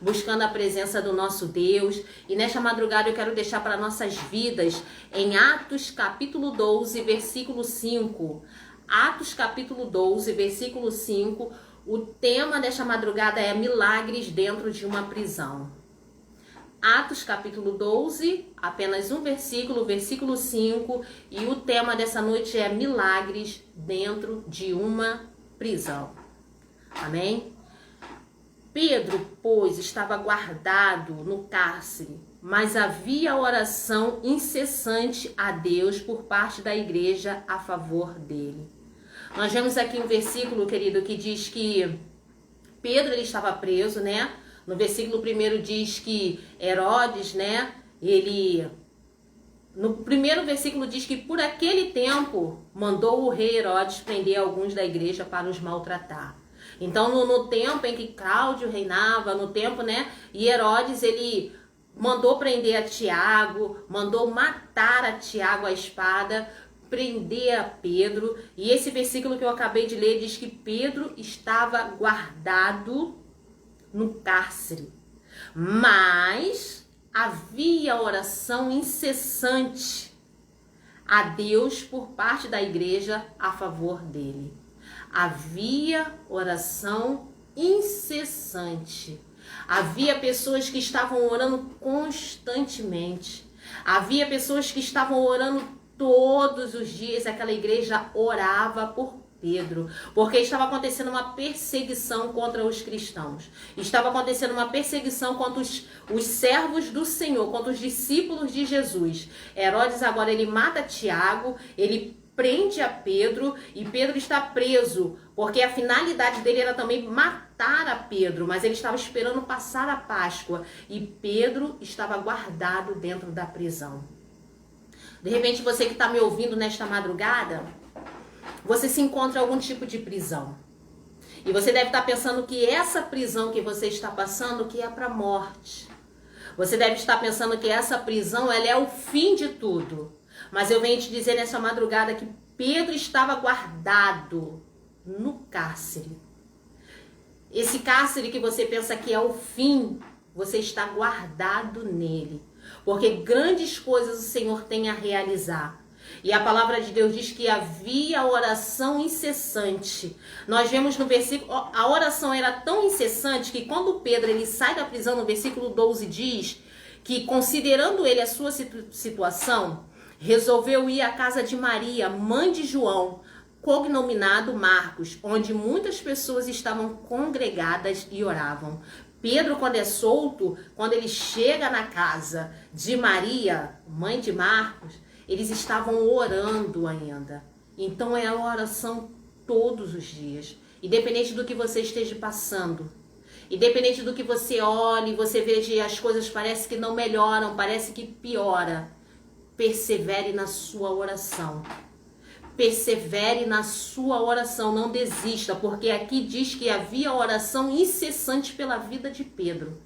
buscando a presença do nosso Deus. E nesta madrugada eu quero deixar para nossas vidas em Atos capítulo 12, versículo 5. Atos capítulo 12, versículo 5. O tema desta madrugada é milagres dentro de uma prisão. Atos capítulo 12, apenas um versículo, versículo 5. E o tema dessa noite é milagres dentro de uma prisão. Amém? Pedro, pois, estava guardado no cárcere, mas havia oração incessante a Deus por parte da igreja a favor dele. Nós vemos aqui um versículo, querido, que diz que Pedro ele estava preso, né? No versículo 1 diz que Herodes, né? No primeiro versículo diz que por aquele tempo mandou o rei Herodes prender alguns da igreja para os maltratar. Então, no tempo em que Cláudio reinava, no tempo, né, e Herodes, ele mandou prender a Tiago, mandou matar a Tiago à espada, prender a Pedro. E esse versículo que eu acabei de ler diz que Pedro estava guardado no cárcere, mas havia oração incessante a Deus por parte da igreja a favor dele. Havia oração incessante. Havia pessoas que estavam orando constantemente. Havia pessoas que estavam orando todos os dias. Aquela igreja orava por Pedro, porque estava acontecendo uma perseguição contra os cristãos. Estava acontecendo uma perseguição contra os servos do Senhor, contra os discípulos de Jesus. Herodes agora ele mata Tiago, ele prende a Pedro e Pedro está preso, porque a finalidade dele era também matar a Pedro, mas ele estava esperando passar a Páscoa e Pedro estava guardado dentro da prisão. De repente você que está me ouvindo nesta madrugada, você se encontra em algum tipo de prisão. E você deve estar pensando que essa prisão que você está passando que é para a morte. Você deve estar pensando que essa prisão ela é o fim de tudo. Mas eu venho te dizer nessa madrugada que Pedro estava guardado no cárcere. Esse cárcere que você pensa que é o fim, você está guardado nele. Porque grandes coisas o Senhor tem a realizar. E a palavra de Deus diz que havia oração incessante. Nós vemos no versículo, a oração era tão incessante que quando Pedro ele sai da prisão, no versículo 12 diz que considerando ele a sua situação, resolveu ir à casa de Maria, mãe de João, cognominado Marcos, onde muitas pessoas estavam congregadas e oravam. Pedro, quando é solto, quando ele chega na casa de Maria, mãe de Marcos, eles estavam orando ainda. Então é a oração todos os dias. Independente do que você esteja passando. Independente do que você olhe, você veja as coisas parece que não melhoram, parece que piora. Persevere na sua oração. Persevere na sua oração, não desista, porque aqui diz que havia oração incessante pela vida de Pedro.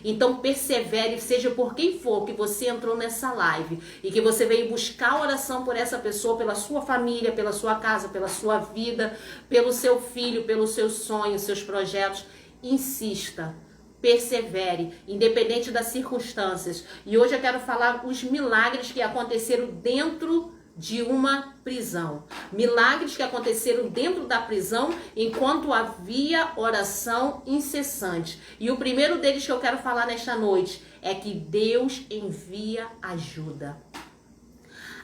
Então persevere, seja por quem for que você entrou nessa live e que você veio buscar oração por essa pessoa, pela sua família, pela sua casa, pela sua vida, pelo seu filho, pelos seus sonhos, seus projetos. Insista. Persevere, independente das circunstâncias. E hoje eu quero falar os milagres que aconteceram dentro de uma prisão. Milagres que aconteceram dentro da prisão enquanto havia oração incessante. E o primeiro deles que eu quero falar nesta noite é que Deus envia ajuda.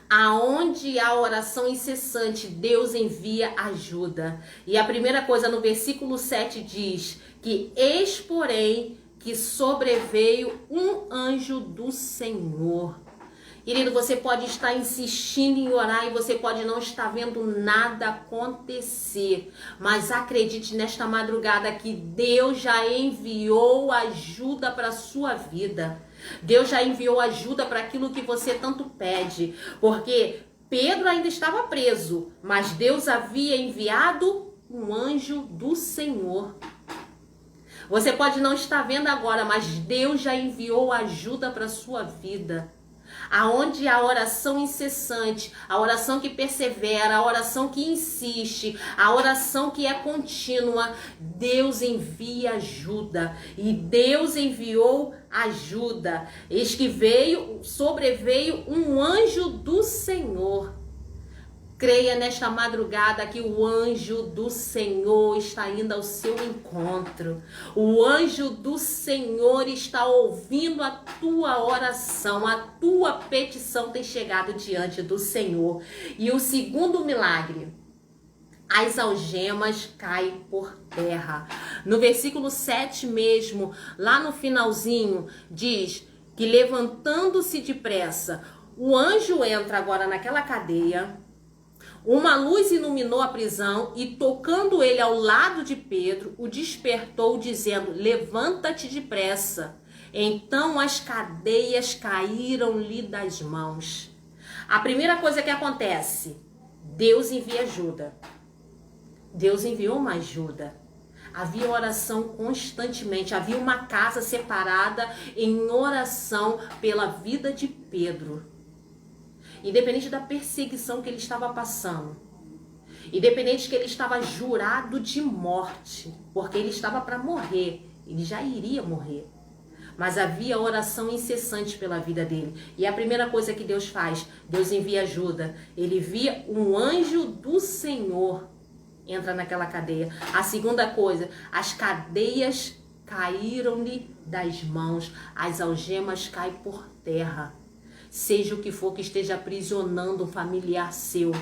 Aonde há oração incessante, Deus envia ajuda. E a primeira coisa no versículo 7 diz que eis, porém, que sobreveio um anjo do Senhor. Querido, você pode estar insistindo em orar e você pode não estar vendo nada acontecer. Mas acredite nesta madrugada que Deus já enviou ajuda para a sua vida. Deus já enviou ajuda para aquilo que você tanto pede. Porque Pedro ainda estava preso, mas Deus havia enviado um anjo do Senhor. Você pode não estar vendo agora, mas Deus já enviou ajuda para a sua vida. aonde a oração incessante, a oração que persevera, a oração que insiste, a oração que é contínua, Deus envia ajuda. E Deus enviou ajuda. Eis que sobreveio um anjo do Senhor. Creia nesta madrugada que o anjo do Senhor está indo ao seu encontro. O anjo do Senhor está ouvindo a tua oração, a tua petição tem chegado diante do Senhor. E o segundo milagre, as algemas caem por terra. No versículo 7 mesmo, lá no finalzinho, diz que levantando-se depressa, o anjo entra agora naquela cadeia. Uma luz iluminou a prisão e, tocando ele ao lado de Pedro, o despertou, dizendo: levanta-te depressa. Então as cadeias caíram-lhe das mãos. A primeira coisa que acontece, Deus envia ajuda. Deus enviou uma ajuda. Havia oração constantemente, havia uma casa separada em oração pela vida de Pedro. Independente da perseguição que ele estava passando, independente que ele estava jurado de morte, porque ele estava para morrer, ele já iria morrer. Mas havia oração incessante pela vida dele. E a primeira coisa que Deus faz, Deus envia ajuda. Ele envia um anjo do Senhor, entra naquela cadeia. A segunda coisa, as cadeias caíram-lhe das mãos, as algemas caem por terra. Seja o que for que esteja aprisionando um familiar seu.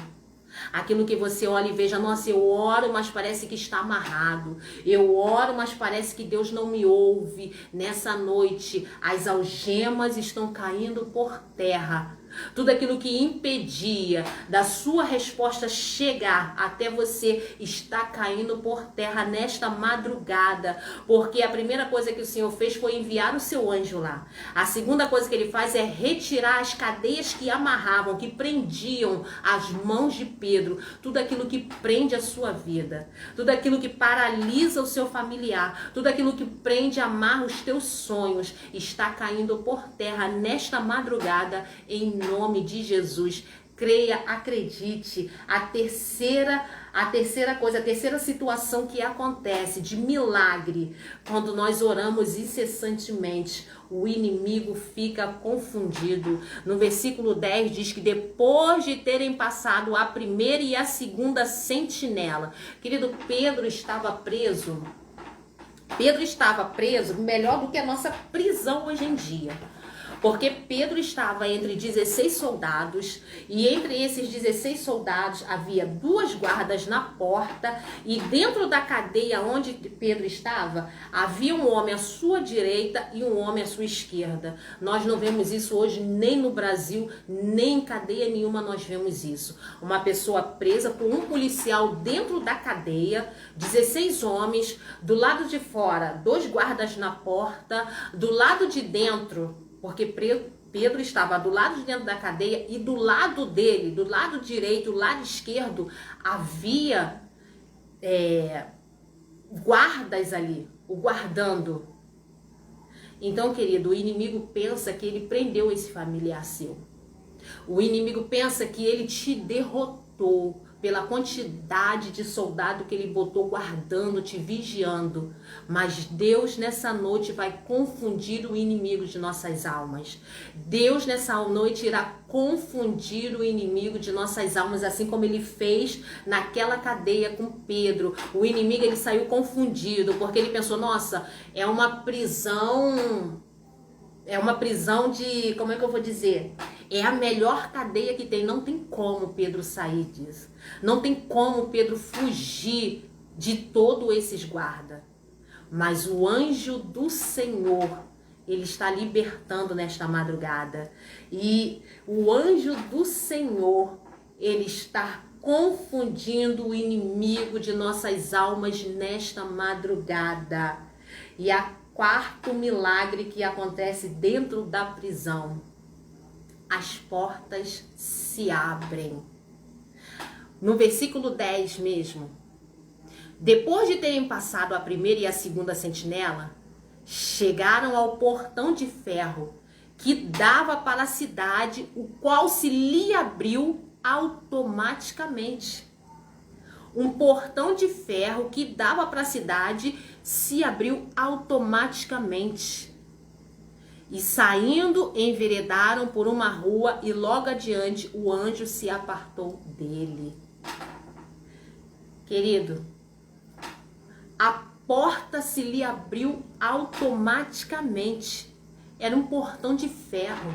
Aquilo que você olha e veja, nossa, eu oro, mas parece que está amarrado. Eu oro, mas parece que Deus não me ouve. Nessa noite, as algemas estão caindo por terra. Tudo aquilo que impedia da sua resposta chegar até você está caindo por terra nesta madrugada. Porque a primeira coisa que o Senhor fez foi enviar o seu anjo lá. A segunda coisa que ele faz é retirar as cadeias que amarravam, que prendiam as mãos de Pedro. Tudo aquilo que prende a sua vida. Tudo aquilo que paralisa o seu familiar. Tudo aquilo que prende, amarra os teus sonhos. Está caindo por terra nesta madrugada em nome de Jesus. Creia, acredite. A terceira situação que acontece de milagre, quando nós oramos incessantemente, o inimigo fica confundido. No versículo 10 diz que depois de terem passado a primeira e a segunda sentinela, querido, Pedro estava preso. Pedro estava preso melhor do que a nossa prisão hoje em dia. Porque Pedro estava entre 16 soldados e entre esses 16 soldados havia 2 guardas na porta e dentro da cadeia onde Pedro estava havia um homem à sua direita e um homem à sua esquerda. Nós não vemos isso hoje nem no Brasil, nem em cadeia nenhuma nós vemos isso. Uma pessoa presa por um policial dentro da cadeia, 16 homens, do lado de fora 2 guardas na porta, do lado de dentro, porque Pedro estava do lado de dentro da cadeia e do lado dele, do lado direito, do lado esquerdo, havia guardas ali, o guardando. Então, querido, o inimigo pensa que ele prendeu esse familiar seu. O inimigo pensa que ele te derrotou pela quantidade de soldado que ele botou guardando, te vigiando. Mas Deus nessa noite vai confundir o inimigo de nossas almas. Deus nessa noite irá confundir o inimigo de nossas almas, assim como ele fez naquela cadeia com Pedro. O inimigo, ele saiu confundido, porque ele pensou, nossa, é uma prisão de, como é que eu vou dizer? É a melhor cadeia que tem. Não tem como Pedro sair disso. Não tem como Pedro fugir de todos esses guardas. Mas o anjo do Senhor, ele está libertando nesta madrugada. E o anjo do Senhor, ele está confundindo o inimigo de nossas almas nesta madrugada. E a quarto milagre que acontece dentro da prisão. As portas se abrem. No versículo 10 mesmo. Depois de terem passado a primeira e a segunda sentinela, chegaram ao portão de ferro que dava para a cidade, o qual se lhe abriu automaticamente. Um portão de ferro que dava para a cidade se abriu automaticamente. E saindo, enveredaram por uma rua e logo adiante o anjo se apartou dele. Querido, a porta se lhe abriu automaticamente. Era um portão de ferro.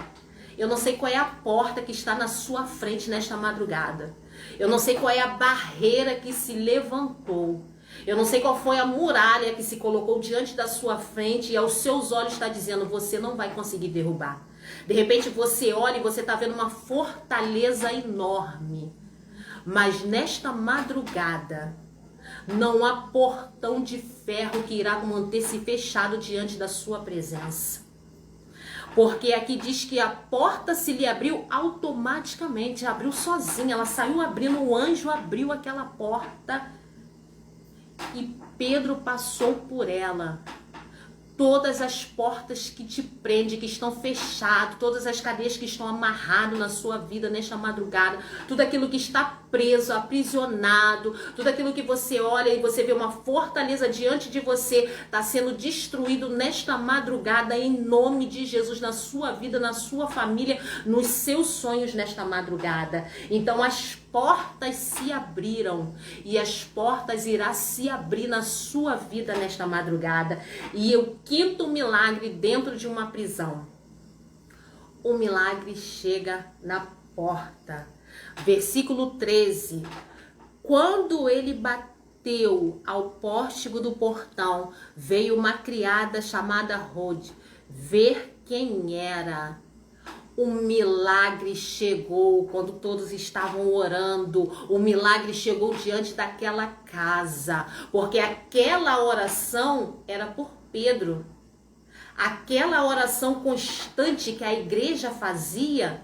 Eu não sei qual é a porta que está na sua frente nesta madrugada. Eu não sei qual é a barreira que se levantou. Eu não sei qual foi a muralha que se colocou diante da sua frente e aos seus olhos está dizendo, você não vai conseguir derrubar. De repente você olha e você está vendo uma fortaleza enorme. Mas nesta madrugada, não há portão de ferro que irá manter-se fechado diante da sua presença. Porque aqui diz que a porta se lhe abriu automaticamente, abriu sozinha, ela saiu abrindo, o anjo abriu aquela porta e Pedro passou por ela. Todas as portas que te prendem, que estão fechadas, todas as cadeias que estão amarradas na sua vida nesta madrugada, tudo aquilo que está preso, aprisionado, tudo aquilo que você olha e você vê uma fortaleza diante de você, está sendo destruído nesta madrugada em nome de Jesus, na sua vida, na sua família, nos seus sonhos nesta madrugada. Então as portas se abriram e as portas irá se abrir na sua vida nesta madrugada. E o quinto milagre dentro de uma prisão. O milagre chega na porta. Versículo 13. Quando ele bateu ao pórtico do portão, veio uma criada chamada Rode ver quem era. O milagre chegou quando todos estavam orando. O milagre chegou diante daquela casa, porque aquela oração era por Pedro. Aquela oração constante que a igreja fazia,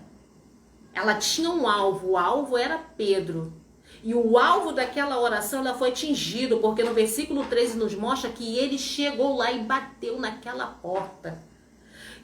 ela tinha um alvo. O alvo era Pedro. E o alvo daquela oração ela foi atingido, porque no versículo 13 nos mostra que ele chegou lá e bateu naquela porta.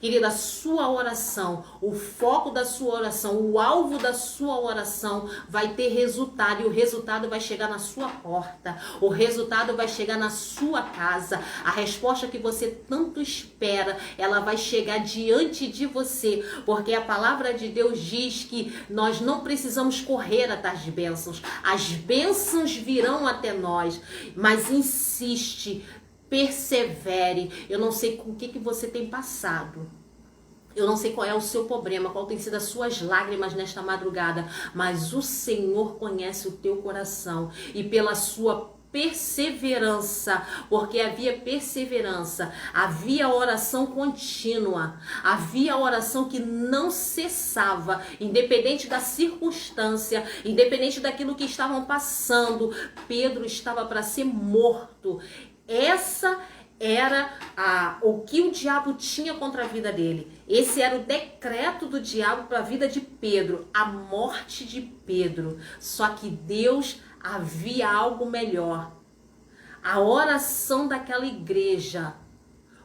Querida, a sua oração, o foco da sua oração, o alvo da sua oração vai ter resultado. E o resultado vai chegar na sua porta. O resultado vai chegar na sua casa. A resposta que você tanto espera, ela vai chegar diante de você. Porque a palavra de Deus diz que nós não precisamos correr atrás de bênçãos. As bênçãos virão até nós. Mas insiste, persevere. Eu não sei com o que você tem passado. Eu não sei qual é o seu problema, qual tem sido as suas lágrimas nesta madrugada, mas o Senhor conhece o teu coração e pela sua perseverança, porque havia perseverança, havia oração contínua, havia oração que não cessava, independente da circunstância, independente daquilo que estavam passando. Pedro estava para ser morto. Essa era o que o diabo tinha contra a vida dele. Esse era o decreto do diabo para a vida de Pedro, a morte de Pedro. Só que Deus havia algo melhor. A oração daquela igreja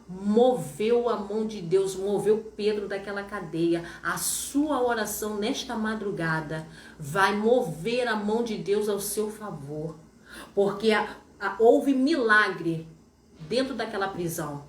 moveu a mão de Deus, moveu Pedro daquela cadeia. A sua oração nesta madrugada vai mover a mão de Deus ao seu favor. Porque houve milagre dentro daquela prisão.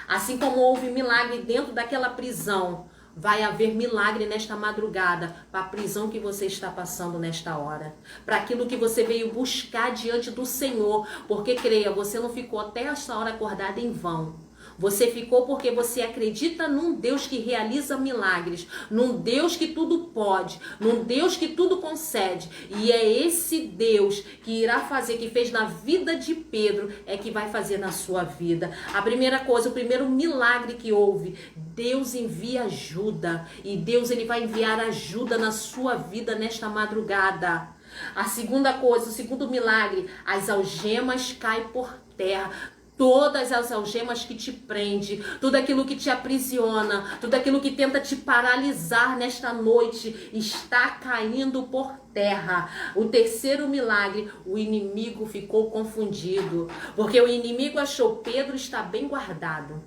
Assim como houve milagre dentro daquela prisão, vai haver milagre nesta madrugada para a prisão que você está passando nesta hora, para aquilo que você veio buscar diante do Senhor, porque creia, você não ficou até esta hora acordada em vão. Você ficou porque você acredita num Deus que realiza milagres, num Deus que tudo pode, num Deus que tudo concede. E é esse Deus que irá fazer, que fez na vida de Pedro, é que vai fazer na sua vida. A primeira coisa, o primeiro milagre que houve, Deus envia ajuda. E Deus ele vai enviar ajuda na sua vida nesta madrugada. A segunda coisa, o segundo milagre, as algemas caem por terra. Todas as algemas que te prende, tudo aquilo que te aprisiona, tudo aquilo que tenta te paralisar nesta noite, está caindo por terra. O terceiro milagre, o inimigo ficou confundido, porque o inimigo achou Pedro está bem guardado.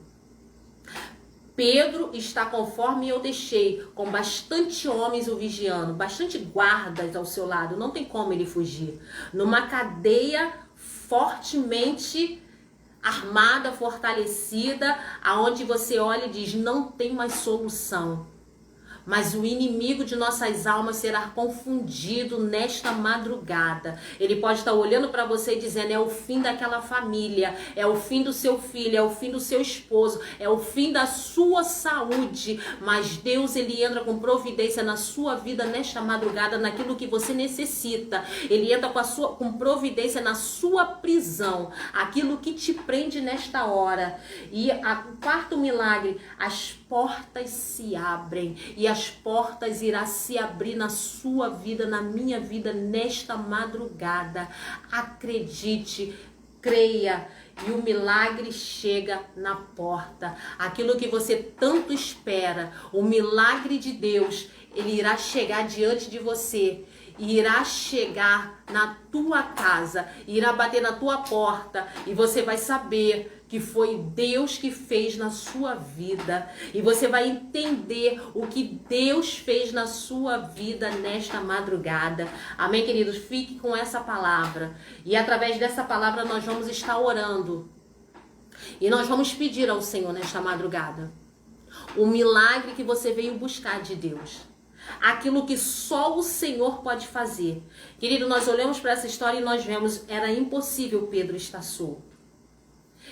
Pedro está conforme eu deixei, com bastante homens o vigiando, bastante guardas ao seu lado, não tem como ele fugir. Numa cadeia fortemente armada, fortalecida, aonde você olha e diz, não tem mais solução. Mas o inimigo de nossas almas será confundido nesta madrugada. Ele pode estar olhando para você e dizendo, é o fim daquela família, é o fim do seu filho, é o fim do seu esposo, é o fim da sua saúde. Mas Deus, ele entra com providência na sua vida nesta madrugada, naquilo que você necessita. Ele entra com providência na sua prisão, aquilo que te prende nesta hora. E o quarto milagre, as portas se abrem e as portas irá se abrir na sua vida, na minha vida, nesta madrugada. Acredite, creia, e o milagre chega na porta. Aquilo que você tanto espera, o milagre de Deus, ele irá chegar diante de você. Irá chegar na tua casa, irá bater na tua porta e você vai saber que foi Deus que fez na sua vida. E você vai entender o que Deus fez na sua vida nesta madrugada. Amém, queridos? Fique com essa palavra. E através dessa palavra nós vamos estar orando. E nós vamos pedir ao Senhor nesta madrugada o milagre que você veio buscar de Deus. Aquilo que só o Senhor pode fazer. Querido, nós olhamos para essa história e nós vemos, era impossível Pedro estar solto.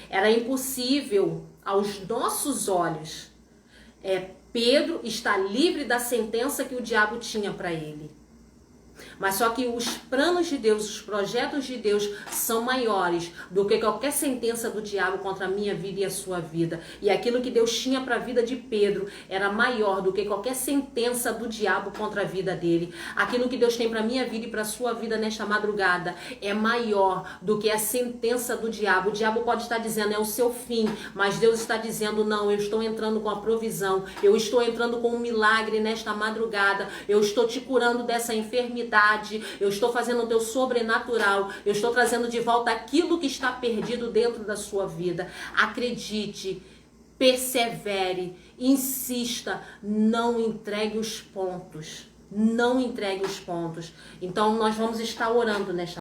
Era impossível aos nossos olhos. Pedro está livre da sentença que o diabo tinha para ele. Mas só que os planos de Deus, os projetos de Deus são maiores do que qualquer sentença do diabo contra a minha vida e a sua vida. E aquilo que Deus tinha para a vida de Pedro era maior do que qualquer sentença do diabo contra a vida dele. Aquilo que Deus tem para a minha vida e para a sua vida nesta madrugada é maior do que a sentença do diabo. O diabo pode estar dizendo, é o seu fim, mas Deus está dizendo, não, eu estou entrando com a provisão, eu estou entrando com um milagre nesta madrugada, eu estou te curando dessa enfermidade, eu estou fazendo o teu sobrenatural, eu estou trazendo de volta aquilo que está perdido dentro da sua vida. Acredite, persevere, insista, não entregue os pontos. Não entregue os pontos. Então nós vamos estar orando nesta